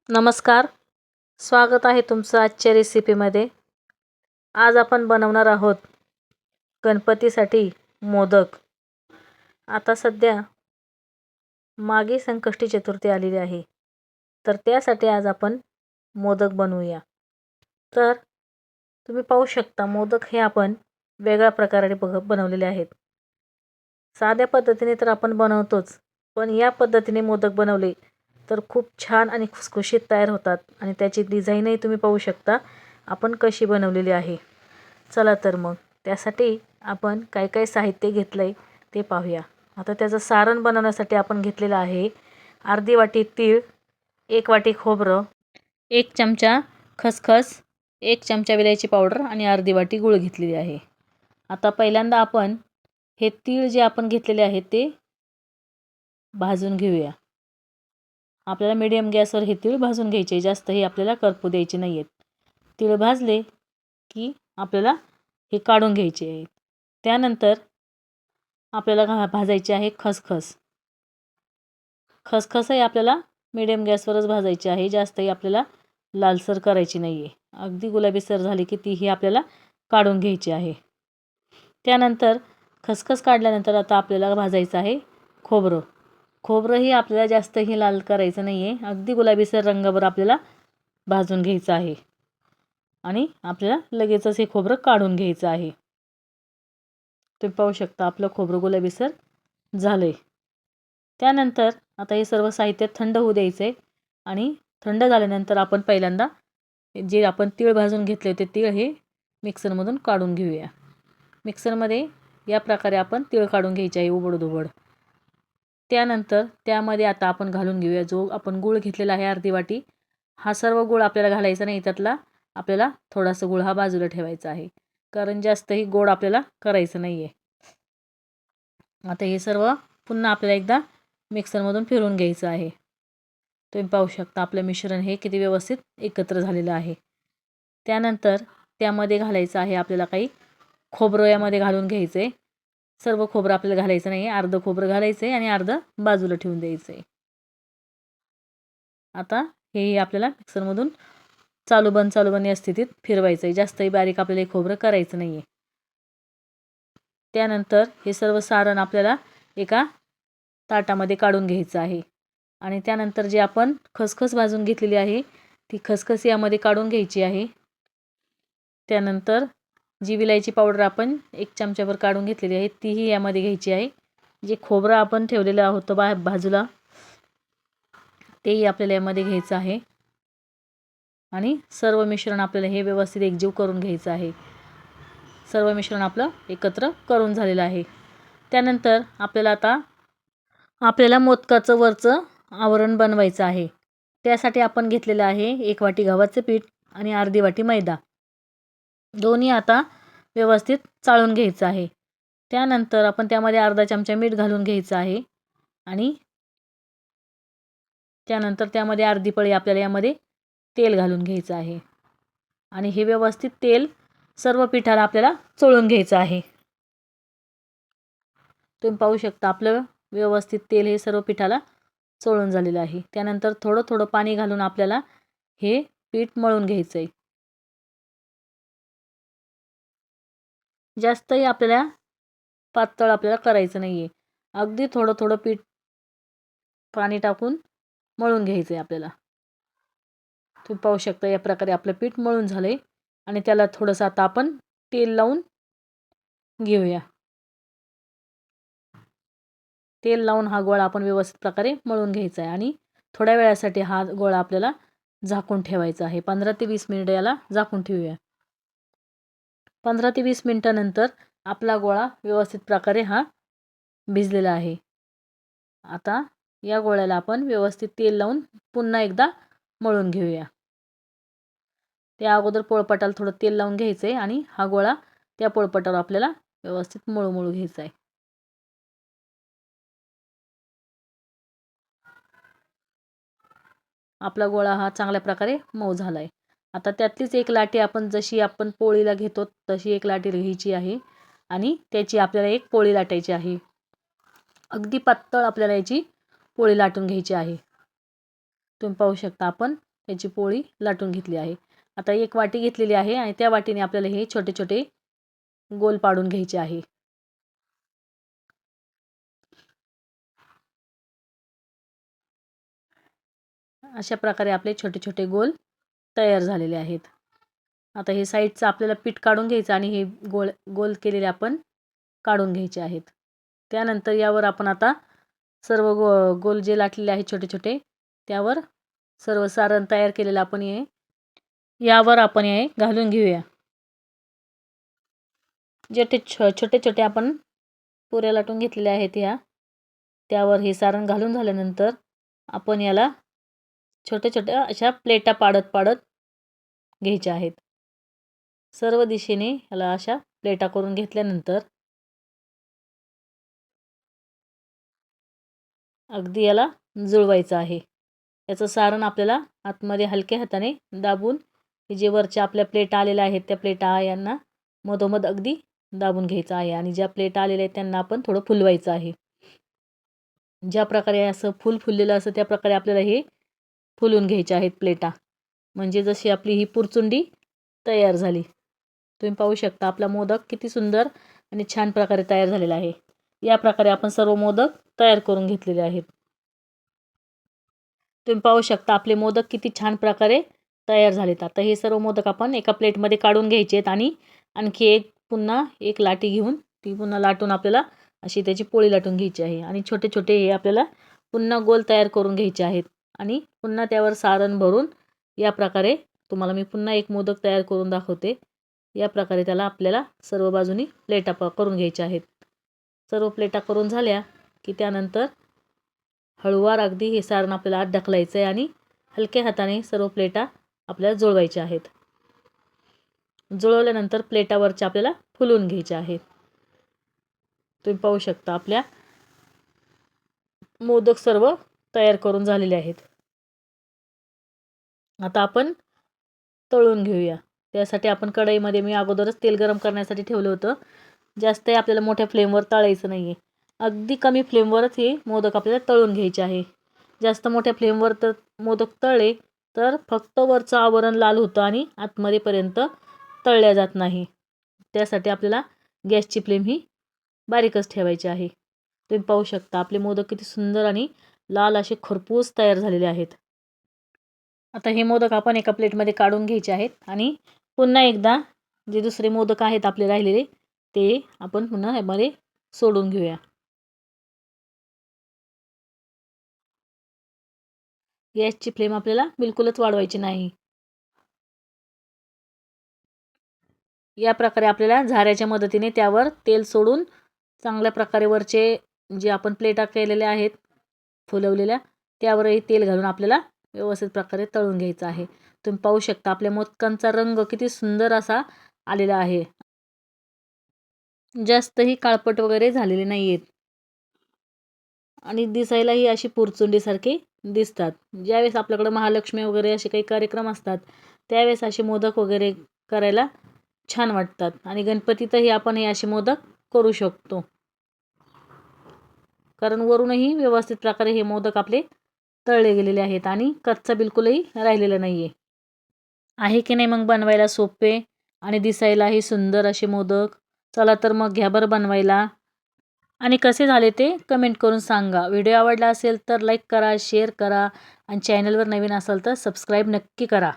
नमस्कार. स्वागत आहे तुमचं आजच्या रेसिपीमध्ये. आज आपण बनवणार आहोत गणपतीसाठी मोदक. आता सध्या मागे संकष्टी चतुर्थी आलेली आहे, तर त्यासाठी आज आपण मोदक बनवूया. तर तुम्ही पाहू शकता मोदक हे आपण वेगळ्या प्रकारे बनवलेले आहेत. साध्या पद्धतीने तर आपण बनवतोच, पण या पद्धतीने मोदक बनवले तर खूप छान आणि खुसखुशीत तयार होतात आणि त्याची डिझाईनही तुम्ही पाहू शकता आपण कशी बनवलेली आहे. चला तर मग त्यासाठी आपण काय काय साहित्य घेतलंय ते पाहूया. आता त्याचं सारण बनवण्यासाठी आपण घेतलेलं आहे अर्धी वाटी तीळ, 1 वाटी खोबरं, 1 चमचा खसखस, 1 चमचा वेलची पावडर आणि अर्धी वाटी गूळ घेतलेली आहे. आता पहिल्यांदा आपण हे तीळ जे आपण घेतलेले आहेत ते भाजून घेऊया. आपल्याला मीडियम गॅसवर हे तीळ भाजून घ्यायचे, जास्तही आपल्याला करपू द्यायचे नाही आहेत. तीळ भाजले की आपल्याला हे काढून घ्यायचे आहेत. त्यानंतर आपल्याला भाजायचे आहे खसखस. खसखसही आपल्याला मीडियम गॅसवरच भाजायची आहे, जास्तही आपल्याला लालसर करायची नाही आहे. अगदी गुलाबीसर झाली की तीही आपल्याला काढून घ्यायची आहे. त्यानंतर खसखस काढल्यानंतर आता आपल्याला भाजायचं आहे खोबरं. खोबरंही आपल्याला जास्तही लाल करायचं नाही आहे, अगदी गुलाबीसर रंगावर आपल्याला भाजून घ्यायचं आहे आणि आपल्याला लगेचच हे खोबरं काढून घ्यायचं आहे. तुम्ही पाहू शकता आपलं खोबरं गुलाबीसर झालं आहे. त्यानंतर आता हे सर्व साहित्य थंड होऊ द्यायचं आहे आणि थंड झाल्यानंतर आपण पहिल्यांदा जे आपण तीळ भाजून घेतले होते तीळ हे मिक्सरमधून काढून घेऊया. मिक्सरमध्ये या प्रकारे आपण तीळ काढून घ्यायचे आहे उबड-धुबड. त्यानंतर त्यामध्ये आता आपण घालून घेऊया जो आपण गूळ घेतलेला आहे अर्धी वाटी. हा सर्व गूळ आपल्याला घालायचा नाही, त्यातला आपल्याला थोडासा गूळ हा बाजूला ठेवायचा आहे, कारण जास्तही गोड आपल्याला करायचं नाही आहे. आता हे सर्व पुन्हा आपल्याला एकदा मिक्सरमधून फिरवून घ्यायचं आहे. तुम्ही पाहू शकता आपलं मिश्रण हे किती व्यवस्थित एकत्र झालेलं आहे. त्यानंतर त्यामध्ये घालायचं आहे आपल्याला काही खोबरं यामध्ये घालून घ्यायचं आहे. सर्व खोबरं आपल्याला घालायचं नाही आहे, अर्धं खोबरं घालायचं आहे आणि अर्धं बाजूला ठेवून द्यायचं आहे. आता हे आपल्याला मिक्सरमधून चालू बंद या स्थितीत फिरवायचं आहे, जास्तही बारीक आपल्याला हे खोबरं करायचं नाही आहे. त्यानंतर हे सर्व सारण आपल्याला एका ताटामध्ये काढून घ्यायचं आहे आणि त्यानंतर जे आपण खसखस भाजून घेतलेली आहे ती खसखस यामध्ये काढून घ्यायची आहे. त्यानंतर जी विलायची पावडर आपण 1 चमचाभर काढून घेतलेली आहे तीही यामध्ये घ्यायची आहे. जे खोबरं आपण ठेवलेलं होतं बाजूला तेही आपल्याला यामध्ये घ्यायचं आहे आणि सर्व मिश्रण आपल्याला हे व्यवस्थित एकजीव करून घ्यायचं आहे. सर्व मिश्रण आपलं एकत्र करून झालेलं आहे. त्यानंतर आपल्याला मोदकाचं वरचं आवरण बनवायचं आहे. त्यासाठी आपण घेतलेलं आहे 1 वाटी गव्हाचं पीठ आणि अर्धी वाटी मैदा. दोन्ही आता व्यवस्थित चाळून घ्यायचं आहे. त्यानंतर आपण त्यामध्ये अर्धा चमचा मीठ घालून घ्यायचं आहे आणि त्यानंतर त्यामध्ये अर्धी पळी आपल्याला यामध्ये तेल घालून घ्यायचं आहे आणि हे व्यवस्थित तेल सर्व पिठाला आपल्याला चोळून घ्यायचं आहे. तुम्ही पाहू शकता आपलं व्यवस्थित तेल हे सर्व पिठाला चोळून झालेलं आहे. त्यानंतर थोडं थोडं पाणी घालून आपल्याला हे पीठ मळून घ्यायचं आहे. जास्तही आपल्याला पातळ आपल्याला करायचं नाही आहे, अगदी थोडं थोडं पीठ पाणी टाकून मळून घ्यायचं आहे आपल्याला. तुम्ही पाहू शकता या प्रकारे आपलं पीठ मळून झालं आहे आणि त्याला थोडंसं आता आपण तेल लावून घेऊया. तेल लावून हा गोळा आपण व्यवस्थित प्रकारे मळून घ्यायचा आहे आणि थोड्या वेळासाठी हा गोळा आपल्याला झाकून ठेवायचा आहे. 15 ते 20 मिनिटं याला झाकून ठेवूया. 15 ते 20 मिनिटानंतर आपला गोळा व्यवस्थित प्रकारे हा भिजलेला आहे. आता या गोळ्याला आपण व्यवस्थित तेल लावून पुन्हा एकदा मळून घेऊया. त्या अगोदर पोळपाटाला थोडं तेल लावून घ्यायचं आहे आणि हा गोळा त्या पोळपाटावर आपल्याला व्यवस्थित मळू घ्यायचा आहे. आपला गोळा हा चांगल्या प्रकारे मऊ झाला आहे. आता त्यातलीच एक लाटी आपण जशी आपण पोळीला घेतो तशी एक लाटी घ्यायची आहे आणि त्याची आपल्याला एक पोळी लाटायची आहे. अगदी पातळ आपल्याला याची पोळी लाटून घ्यायची आहे. तुम्ही पाहू शकता आपण त्याची पोळी लाटून घेतली आहे. आता एक वाटी घेतलेली आहे आणि त्या वाटीने आपल्याला हे छोटे छोटे गोल पाडून घ्यायचे आहे. अशा प्रकारे आपले छोटे छोटे गोल तयार झालेले आहेत. आता हे साईडचं आपल्याला पीठ काढून घ्यायचं आणि हे गोल केलेले आपण काढून घ्यायचे आहेत. त्यानंतर यावर आपण आता सर्व गोल जे लाटलेले आहेत छोटे छोटे, त्यावर सर्व सारण तयार केलेलं आपण यावर आपण हे घालून घेऊया. जे छोटे छोटे आपण पुऱ्या लाटून घेतलेल्या आहेत त्यावर हे सारण घालून झाल्यानंतर आपण याला छोट्या छोट्या अशा प्लेटा पाडत पाडत घ्यायच्या आहेत. सर्व दिशेने याला अशा प्लेटा करून घेतल्यानंतर अगदी याला जुळवायचं आहे. याचं सारण आपल्याला आतमध्ये हलक्या हाताने दाबून जे वरच्या आपल्या प्लेटा आलेल्या आहेत त्या प्लेटा यांना मधोमध अगदी दाबून घ्यायचं आहे आणि ज्या प्लेटा आलेल्या आहेत त्यांना आपण थोडं फुलवायचं आहे. ज्या प्रकारे असं फुललेलं असं त्या प्रकारे आपल्याला हे फुलून घ्यायचे आहेत प्लेटा. म्हणजे जशी आपली ही पुरचुंडी तयार झाली. तुम्ही पाहू शकता आपला मोदक किती सुंदर आणि छान प्रकारे तयार झालेला आहे. या प्रकारे आपण सर्व मोदक तयार करून घेतलेले आहेत. तुम्ही पाहू शकता आपले मोदक किती छान प्रकारे तयार झालेत. आता हे सर्व मोदक आपण एका प्लेटमध्ये काढून घ्यायचे आहेत आणि आणखी पुन्हा एक लाटी घेऊन ती पुन्हा लाटून आपल्याला अशी त्याची पोळी लाटून घ्यायची आहे आणि छोटे छोटे हे आपल्याला पुन्हा गोल तयार करून घ्यायचे आहेत आणि पुन्हा त्यावर सारण भरून या प्रकारे तुम्हाला मी पुन्हा एक मोदक तयार करून दाखवते. या प्रकारे त्याला आपल्याला सर्व बाजूनी प्लेटा करून घ्यायच्या आहेत. सर्व प्लेटा करून झाल्या की त्यानंतर हळूवार अगदी हे सारण आपल्याला आत ढकलायचं आहे आणि हलक्या हाताने सर्व प्लेटा आपल्याला जुळवायच्या आहेत. जुळवल्यानंतर प्लेटावरच्या आपल्याला फुलवून घ्यायच्या आहेत. तुम्ही पाहू शकता आपल्या मोदक सर्व तयार करून झालेले आहेत. आता आपण तळून घेऊया. त्यासाठी आपण कढईमध्ये मी अगोदरच तेल गरम करण्यासाठी ठेवलं होतं. जास्त आपल्याला मोठ्या फ्लेमवर तळायचं नाही आहे. अगदी कमी फ्लेमवरच हे मोदक आपल्याला तळून घ्यायचे आहे. जास्त मोठ्या फ्लेमवर तर मोदक तळले तर फक्त वरचं आवरण लाल होतं आणि आतमध्येपर्यंत तळल्या जात नाही. त्यासाठी आपल्याला गॅसची फ्लेम ही बारीकच ठेवायची आहे. तुम्ही पाहू शकता आपले मोदक किती सुंदर आणि लाल असे खरपूस तयार झालेले आहेत. आता हे मोदक आपण एका प्लेटमध्ये काढून घ्यायचे आहेत आणि पुन्हा एकदा जे दुसरे मोदक आहेत आपले राहिलेले ते आपण पुन्हा यामध्ये सोडून घेऊया. गॅसची फ्लेम आपल्याला बिलकुलच वाढवायची नाही. या प्रकारे आपल्याला झाऱ्याच्या मदतीने त्यावर तेल सोडून चांगल्या प्रकारे वरचे जे आपण प्लेटा केलेल्या आहेत फुलवलेल्या त्यावरही तेल घालून आपल्याला व्यवस्थित प्रकारे तळून घ्यायचं आहे. तुम्ही पाहू शकता आपल्या मोदकांचा रंग किती सुंदर असा आलेला आहे. जास्तही काळपट वगैरे झालेले नाही आहेत आणि दिसायलाही अशी पुरचुंडीसारखी दिसतात. ज्यावेळेस आपल्याकडे महालक्ष्मी वगैरे असे काही कार्यक्रम असतात त्यावेळेस असे मोदक वगैरे करायला छान वाटतात आणि गणपतीतही आपण हे असे मोदक करू शकतो. कारण वरूनही व्यवस्थित प्रकारे हे मोदक आपले तळले गेलेले आहेत आणि कच्चा बिलकुलही राहिलेला नाही आहे की नाही मग बनवायला सोपे आणि दिसायलाही सुंदर असे मोदक. चला तर मग घ्या बरं बनवायला आणि कसे झाले ते कमेंट करून सांगा. व्हिडिओ आवडला असेल तर लाईक करा, शेअर करा आणि चॅनलवर नवीन असाल तर सबस्क्राईब नक्की करा.